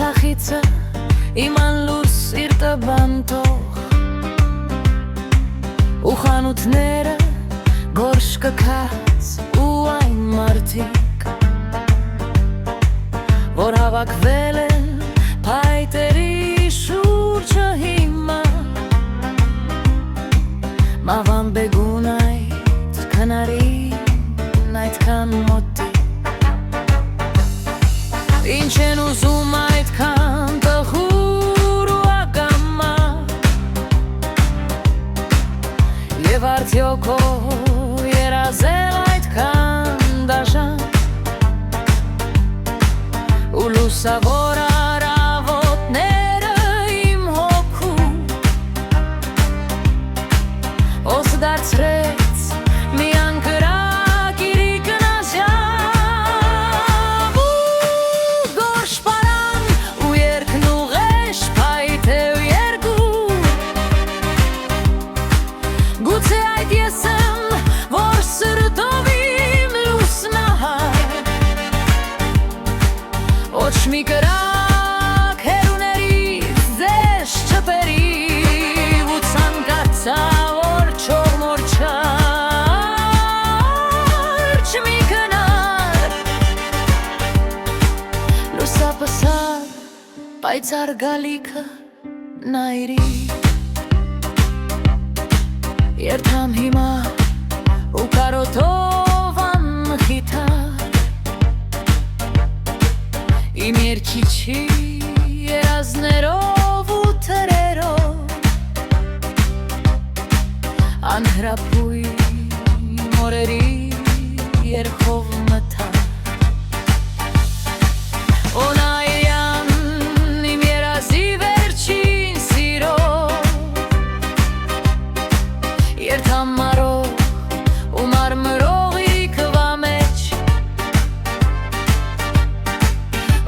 թախիցը իման լուր սիրտը բանտող ու խանութները գորշ կքած ու այն մարդիկ որ հավաքվել են փայտերի շուրջը հիմա մավան բեգուն այդ քնարին այդքան մոտիկ ինչ են ուզում այդքան տխուր ու ակամա և արդյոք երազել այդքան դաժան ու լուսավոր առավոտները իմ հոգու օս դարձրեց մի անկրակ իրիկն ազյավ ու գորշ պարան ու երկն ուղեշ փայտև երկու գուցե այդ ես եմ որ սրտով իմ լուսնահար ոչ մի կրակ հերուներից ձեզ չպերիվ ու ցանկացա որ չողմորչար չմի կնար լուսապսար պայծառ գալիքը նայրի երթամ հիմա ու կարոտով անխիթար իմ երգիչի երազներով ու թրերով անհրապույն օրերի երխով մտա օնայրյան իմ երազի վերջին սիրով երթամ մարով ու մարմրող իրիկվա մեջ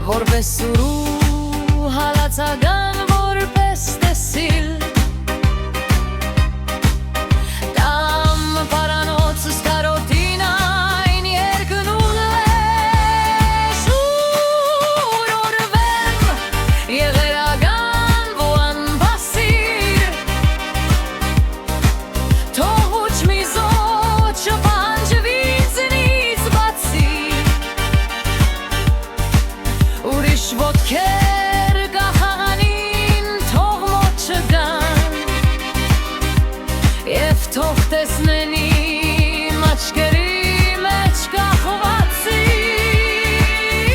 որպես սուրու հալացագան որպես տեսիլ տամ պարանոցս կարոտին այն երկն ուղեշ ուր օրվեմ եղերագան ու անբասիր թող ոչ մի զոչ չպանջվի ձնից բացի ուրիշ ոտքեր գախաղանին թող մոտ չգան և թող տեսնեն իմ աչքերի մեջ կախվածի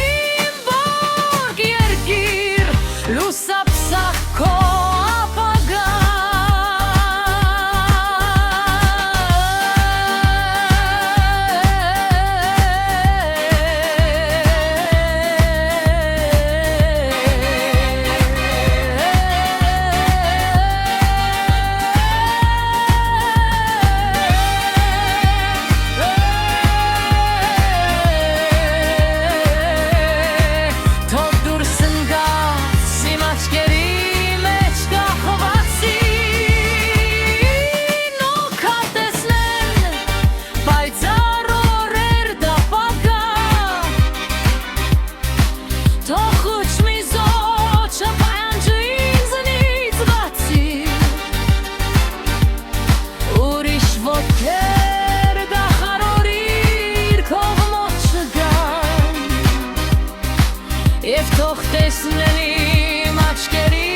իմ ողորկ երկիր լուսապսախ քո ապագա թող դուրս ընկած իմ աչքերի մեջ կախվածի նոքա տեսնեն պայծառ օրեր դապակա թող ոչ մի զոչ չպանջի ինձնից բացի ուրիշ ոտքեր գախարորիր կողմոտ չգան և թող տեսնեն իմ աչքերի